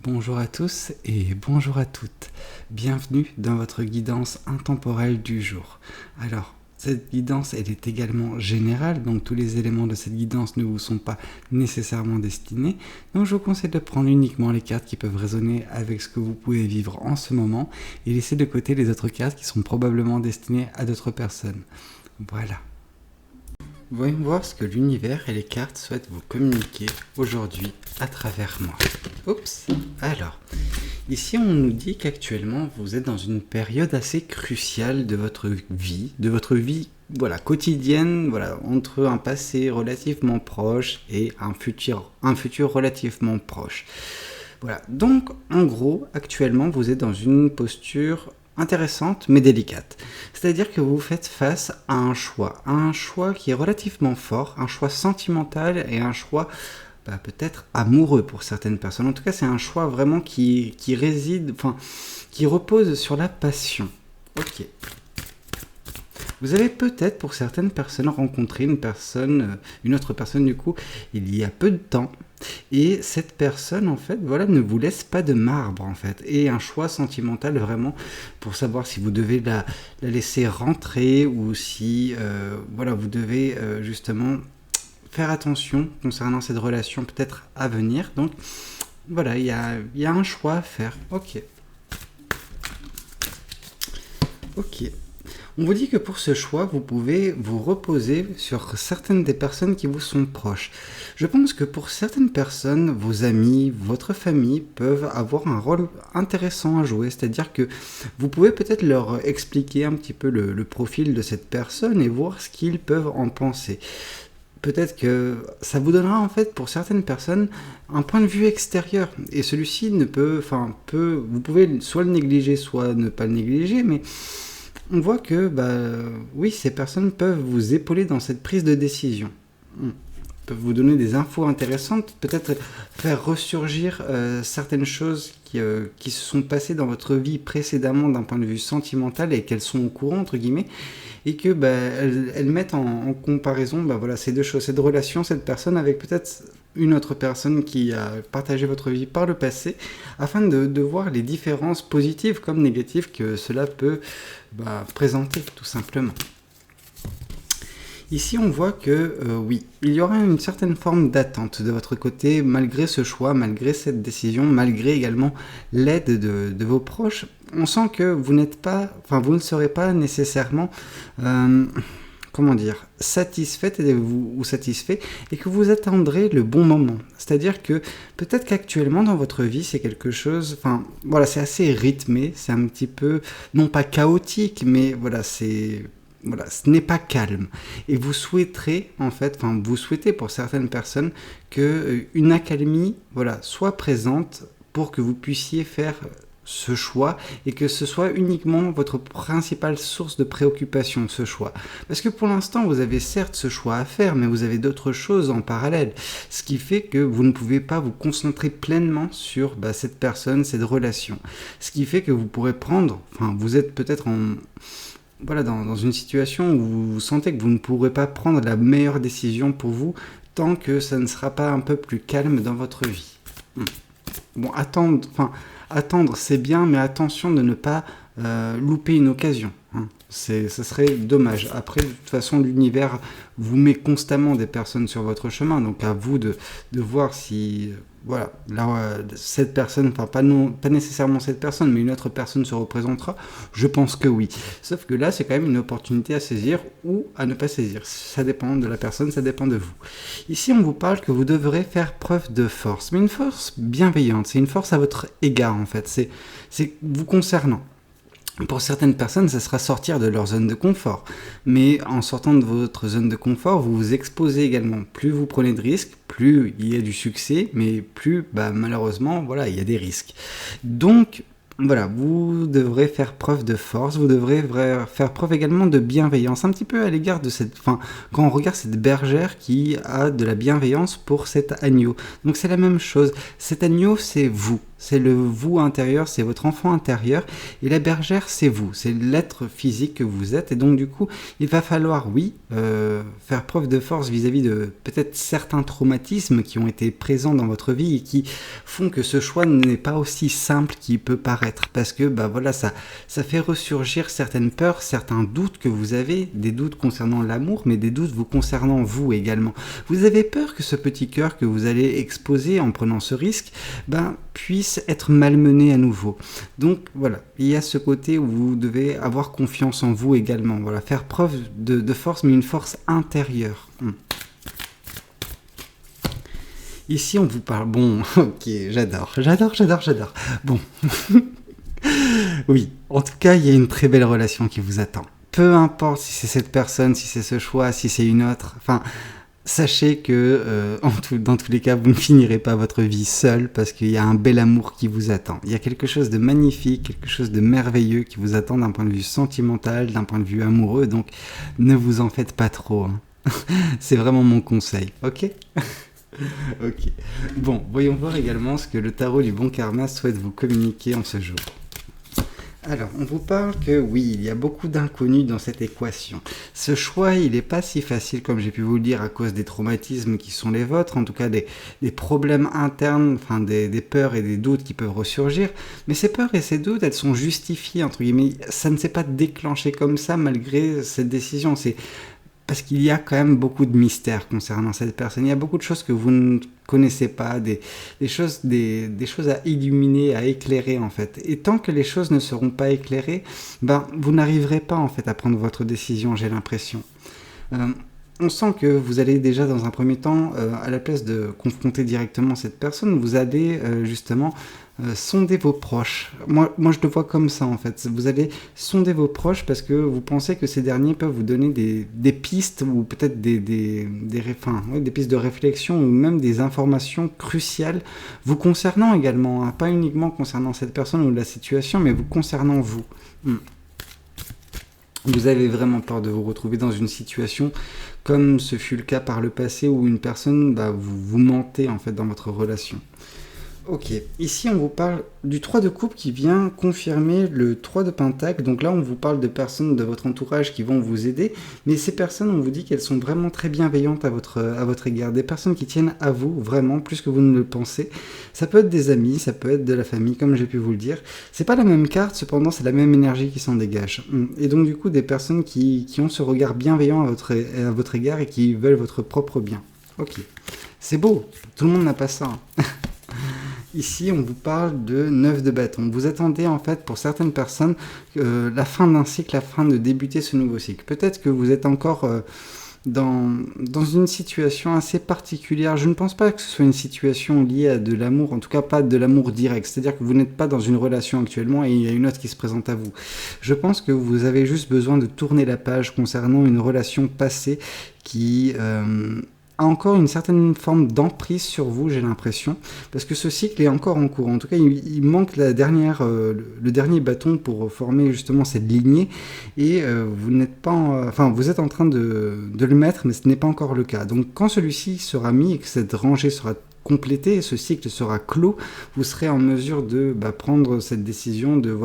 Bonjour à tous et bonjour à toutes. Bienvenue dans votre guidance intemporelle du jour. Alors, cette guidance, elle est également générale, donc tous les éléments de cette guidance ne vous sont pas nécessairement destinés. Donc je vous conseille de prendre uniquement les cartes qui peuvent résonner avec ce que vous pouvez vivre en ce moment et laisser de côté les autres cartes qui sont probablement destinées à d'autres personnes. Voilà. Voyons voir ce que l'univers et les cartes souhaitent vous communiquer aujourd'hui à travers moi. Oups. Alors, ici on nous dit qu'actuellement vous êtes dans une période assez cruciale de votre vie, voilà, quotidienne, voilà, entre un passé relativement proche et un futur relativement proche. Voilà, donc en gros, actuellement vous êtes dans une posture intéressante mais délicate. C'est-à-dire que vous faites face à un choix qui est relativement fort, un choix sentimental et un choix peut-être amoureux pour certaines personnes. En tout cas, c'est un choix vraiment qui repose sur la passion. Ok. Vous avez peut-être pour certaines personnes rencontré une autre personne du coup, il y a peu de temps. Et cette personne, en fait, voilà, ne vous laisse pas de marbre, en fait. Et un choix sentimental, vraiment, pour savoir si vous devez la laisser rentrer ou si, vous devez justement faire attention concernant cette relation peut-être à venir. Donc, voilà, il y a un choix à faire. Ok. On vous dit que pour ce choix, vous pouvez vous reposer sur certaines des personnes qui vous sont proches. Je pense que pour certaines personnes, vos amis, votre famille peuvent avoir un rôle intéressant à jouer. C'est-à-dire que vous pouvez peut-être leur expliquer un petit peu le profil de cette personne et voir ce qu'ils peuvent en penser. Peut-être que ça vous donnera en fait pour certaines personnes un point de vue extérieur. Et celui-ci vous pouvez soit le négliger, soit ne pas le négliger, mais on voit que, oui, ces personnes peuvent vous épauler dans cette prise de décision. Peuvent vous donner des infos intéressantes, peut-être faire ressurgir certaines choses qui se sont passées dans votre vie précédemment d'un point de vue sentimental et qu'elles sont au courant, entre guillemets, et que elles mettent en comparaison ces deux choses, cette relation, cette personne avec peut-être une autre personne qui a partagé votre vie par le passé, afin de voir les différences positives comme négatives que cela peut présenter, tout simplement. Ici, on voit que, oui, il y aura une certaine forme d'attente de votre côté, malgré ce choix, malgré cette décision, malgré également l'aide de vos proches. On sent que vous ne serez pas nécessairement, satisfaite ou satisfait, et que vous attendrez le bon moment. C'est-à-dire que peut-être qu'actuellement dans votre vie, c'est quelque chose, c'est assez rythmé, c'est un petit peu, non pas chaotique, mais ce n'est pas calme. Et vous souhaitez pour certaines personnes qu'une accalmie, soit présente pour que vous puissiez faire ce choix et que ce soit uniquement votre principale source de préoccupation, ce choix. Parce que pour l'instant, vous avez certes ce choix à faire, mais vous avez d'autres choses en parallèle. Ce qui fait que vous ne pouvez pas vous concentrer pleinement sur cette personne, cette relation. Ce qui fait que vous pourrez vous êtes peut-être dans une situation où vous sentez que vous ne pourrez pas prendre la meilleure décision pour vous tant que ça ne sera pas un peu plus calme dans votre vie. Bon, attendre c'est bien, mais attention de ne pas louper une occasion. Ce serait dommage. Après, de toute façon, l'univers vous met constamment des personnes sur votre chemin, donc à vous de voir si cette personne, pas nécessairement cette personne, mais une autre personne se représentera. Je pense que oui. Sauf que là, c'est quand même une opportunité à saisir ou à ne pas saisir. Ça dépend de la personne, ça dépend de vous. Ici, on vous parle que vous devrez faire preuve de force, mais une force bienveillante. C'est une force à votre égard, en fait. C'est vous concernant. Pour certaines personnes, ça sera sortir de leur zone de confort. Mais en sortant de votre zone de confort, vous vous exposez également. Plus vous prenez de risques, plus il y a du succès, mais plus, malheureusement, il y a des risques. Donc, vous devrez faire preuve de force, vous devrez faire preuve également de bienveillance, un petit peu à l'égard de quand on regarde cette bergère qui a de la bienveillance pour cet agneau. Donc c'est la même chose, cet agneau c'est vous, c'est le vous intérieur, c'est votre enfant intérieur, et la bergère, c'est vous, c'est l'être physique que vous êtes, et donc du coup, il va falloir, oui, faire preuve de force vis-à-vis de peut-être certains traumatismes qui ont été présents dans votre vie et qui font que ce choix n'est pas aussi simple qu'il peut paraître, parce que bah voilà, ça fait ressurgir certaines peurs, certains doutes que vous avez, des doutes concernant l'amour, mais des doutes vous concernant vous également. Vous avez peur que ce petit cœur que vous allez exposer en prenant ce risque, puisse être malmené à nouveau. Donc voilà, il y a ce côté où vous devez avoir confiance en vous également, voilà, faire preuve de force, mais une force intérieure. Ici, on vous parle... Bon, ok, j'adore. Bon. Oui, en tout cas, il y a une très belle relation qui vous attend. Peu importe si c'est cette personne, si c'est ce choix, si c'est une autre, enfin... Sachez que dans tous les cas, vous ne finirez pas votre vie seul parce qu'il y a un bel amour qui vous attend. Il y a quelque chose de magnifique, quelque chose de merveilleux qui vous attend d'un point de vue sentimental, d'un point de vue amoureux, donc ne vous en faites pas trop. Hein. C'est vraiment mon conseil, ok? Ok. Bon, voyons voir également ce que le tarot du bon karma souhaite vous communiquer en ce jour. Alors, on vous parle que oui, il y a beaucoup d'inconnus dans cette équation. Ce choix, il n'est pas si facile comme j'ai pu vous le dire à cause des traumatismes qui sont les vôtres, en tout cas des problèmes internes, enfin des peurs et des doutes qui peuvent ressurgir. Mais ces peurs et ces doutes, elles sont justifiées, entre guillemets. Ça ne s'est pas déclenché comme ça malgré cette décision. C'est parce qu'il y a quand même beaucoup de mystères concernant cette personne. Il y a beaucoup de choses que vous ne connaissez pas, des choses à illuminer, à éclairer en fait. Et tant que les choses ne seront pas éclairées, vous n'arriverez pas en fait à prendre votre décision, j'ai l'impression. On sent que vous allez déjà dans un premier temps, à la place de confronter directement cette personne, vous allez justement sonder vos proches. Moi, je le vois comme ça en fait. Vous allez sonder vos proches parce que vous pensez que ces derniers peuvent vous donner des pistes ou peut-être des pistes de réflexion ou même des informations cruciales vous concernant également. Hein. Pas uniquement concernant cette personne ou la situation, mais vous concernant vous. Vous avez vraiment peur de vous retrouver dans une situation comme ce fut le cas par le passé où une personne, vous mentez en fait dans votre relation. Ok, ici on vous parle du 3 de coupe qui vient confirmer le 3 de pentacle. Donc là on vous parle de personnes de votre entourage qui vont vous aider, mais ces personnes on vous dit qu'elles sont vraiment très bienveillantes à votre égard, des personnes qui tiennent à vous vraiment plus que vous ne le pensez. Ça peut être des amis, ça peut être de la famille comme j'ai pu vous le dire. C'est pas la même carte, cependant c'est la même énergie qui s'en dégage. Et donc du coup des personnes qui ont ce regard bienveillant à votre égard et qui veulent votre propre bien. Ok, c'est beau, tout le monde n'a pas ça. Ici, on vous parle de 9 de bâton. Vous attendez en fait pour certaines personnes la fin d'un cycle afin de débuter ce nouveau cycle. Peut-être que vous êtes encore dans une situation assez particulière. Je ne pense pas que ce soit une situation liée à de l'amour, en tout cas pas de l'amour direct. C'est-à-dire que vous n'êtes pas dans une relation actuellement et il y a une autre qui se présente à vous. Je pense que vous avez juste besoin de tourner la page concernant une relation passée qui... a encore une certaine forme d'emprise sur vous, j'ai l'impression, parce que ce cycle est encore en cours. En tout cas, il manque le dernier bâton pour former justement cette lignée, et vous n'êtes pas, vous êtes en train de le mettre, mais ce n'est pas encore le cas. Donc, quand celui-ci sera mis et que cette rangée sera complétée, ce cycle sera clos, vous serez en mesure de prendre cette décision de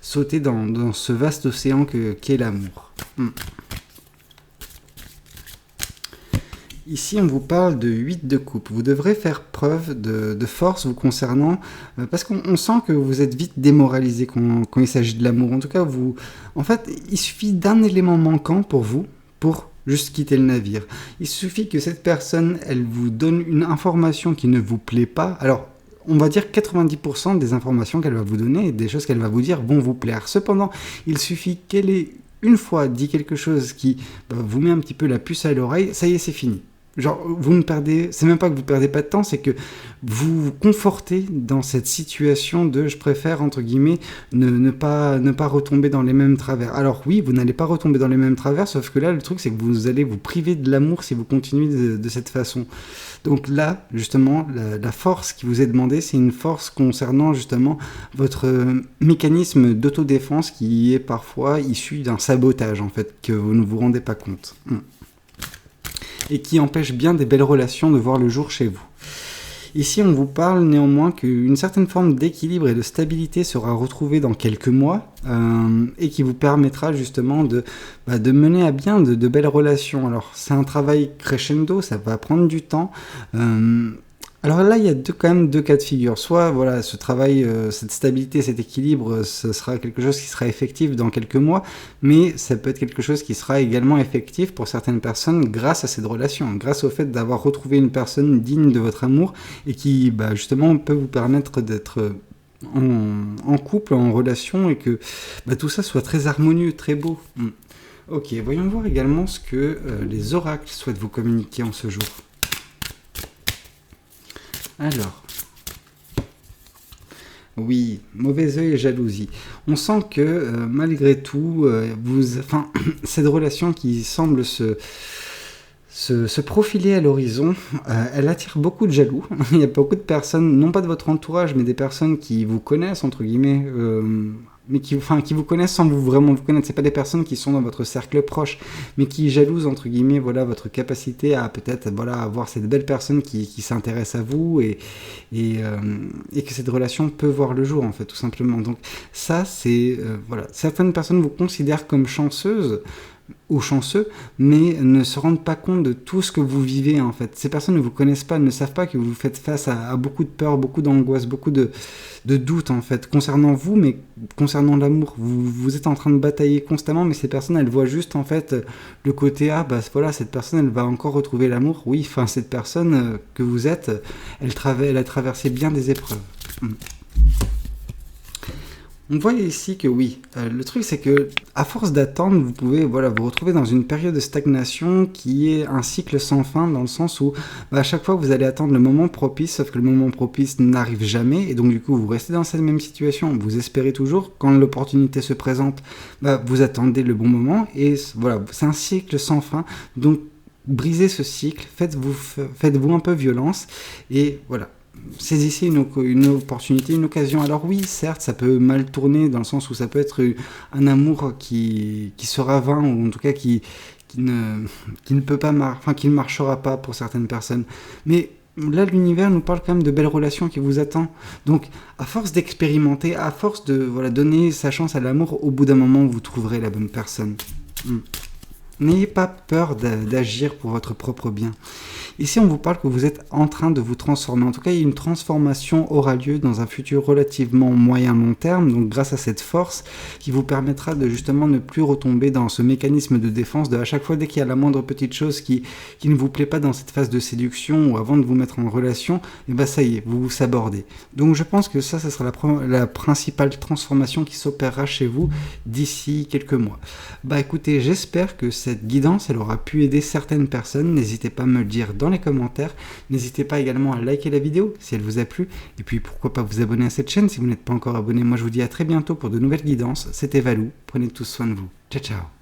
sauter dans ce vaste océan qu'est l'amour. Ici, on vous parle de 8 de coupe. Vous devrez faire preuve de force vous concernant, parce qu'on sent que vous êtes vite démoralisé quand il s'agit de l'amour. En tout cas, il suffit d'un élément manquant pour vous, pour juste quitter le navire. Il suffit que cette personne, elle vous donne une information qui ne vous plaît pas. Alors, on va dire 90% des informations qu'elle va vous donner et des choses qu'elle va vous dire vont vous plaire. Cependant, il suffit qu'elle ait une fois dit quelque chose qui vous met un petit peu la puce à l'oreille, ça y est, c'est fini. Genre, c'est même pas que vous perdez pas de temps, c'est que vous vous confortez dans cette situation de je préfère, entre guillemets, ne pas retomber dans les mêmes travers. Alors oui, vous n'allez pas retomber dans les mêmes travers, sauf que là, le truc, c'est que vous allez vous priver de l'amour si vous continuez de cette façon. Donc là, justement, la force qui vous est demandée, c'est une force concernant justement votre mécanisme d'autodéfense qui est parfois issu d'un sabotage, en fait, que vous ne vous rendez pas compte. Et qui empêche bien des belles relations de voir le jour chez vous. Ici, on vous parle néanmoins qu'une certaine forme d'équilibre et de stabilité sera retrouvée dans quelques mois et qui vous permettra justement de mener à bien de belles relations. Alors, c'est un travail crescendo, ça va prendre du temps. Alors là, il y a quand même deux cas de figure. Soit, voilà, ce travail, cette stabilité, cet équilibre, ce sera quelque chose qui sera effectif dans quelques mois, mais ça peut être quelque chose qui sera également effectif pour certaines personnes grâce à cette relation, grâce au fait d'avoir retrouvé une personne digne de votre amour et qui, justement, peut vous permettre d'être en couple, en relation, et que tout ça soit très harmonieux, très beau. Ok, voyons voir également ce que les oracles souhaitent vous communiquer en ce jour. Alors, oui, mauvais œil et jalousie. On sent que malgré tout, cette relation qui semble se profiler à l'horizon, elle attire beaucoup de jaloux. Il y a beaucoup de personnes, non pas de votre entourage, mais des personnes qui vous connaissent, entre guillemets, mais qui vous connaissent sans vraiment vous connaître. C'est pas des personnes qui sont dans votre cercle proche, mais qui jalousent, entre guillemets, voilà, votre capacité à peut-être avoir cette belle personne qui s'intéresse à vous et que cette relation peut voir le jour, en fait, tout simplement. Donc ça, c'est... certaines personnes vous considèrent comme chanceuse ou chanceux, mais ne se rendent pas compte de tout ce que vous vivez, en fait. Ces personnes ne vous connaissent pas, ne savent pas que vous faites face à beaucoup de peur, beaucoup d'angoisse, beaucoup de doutes, en fait, concernant vous, mais concernant l'amour. Vous êtes en train de batailler constamment, mais ces personnes, elles voient juste, en fait, le côté, cette personne, elle va encore retrouver l'amour. Oui, cette personne que vous êtes, elle a traversé bien des épreuves. On voit ici que oui, le truc c'est que à force d'attendre, vous pouvez vous retrouver dans une période de stagnation qui est un cycle sans fin, dans le sens où à chaque fois vous allez attendre le moment propice, sauf que le moment propice n'arrive jamais, et donc du coup vous restez dans cette même situation, vous espérez toujours, quand l'opportunité se présente, vous attendez le bon moment, et voilà, c'est un cycle sans fin, donc brisez ce cycle, faites-vous un peu violence, et voilà. Saisissez une opportunité, une occasion. Alors oui, certes, ça peut mal tourner dans le sens où ça peut être un amour qui sera vain, ou en tout cas qui ne peut pas qui ne marchera pas pour certaines personnes. Mais là, l'univers nous parle quand même de belles relations qui vous attendent. Donc, à force d'expérimenter, à force de donner sa chance à l'amour, au bout d'un moment, vous trouverez la bonne personne. N'ayez pas peur d'agir pour votre propre bien. Ici, on vous parle que vous êtes en train de vous transformer. En tout cas, une transformation aura lieu dans un futur relativement moyen-long terme, donc grâce à cette force qui vous permettra de justement ne plus retomber dans ce mécanisme de défense à chaque fois dès qu'il y a la moindre petite chose qui ne vous plaît pas dans cette phase de séduction ou avant de vous mettre en relation, et ça y est, vous vous sabordez. Donc je pense que ça sera la principale transformation qui s'opérera chez vous d'ici quelques mois. Écoutez, j'espère que cette guidance, elle aura pu aider certaines personnes. N'hésitez pas à me le dire dans les commentaires. N'hésitez pas également à liker la vidéo si elle vous a plu. Et puis pourquoi pas vous abonner à cette chaîne si vous n'êtes pas encore abonné. Moi je vous dis à très bientôt pour de nouvelles guidances. C'était Valou. Prenez tous soin de vous. Ciao ciao.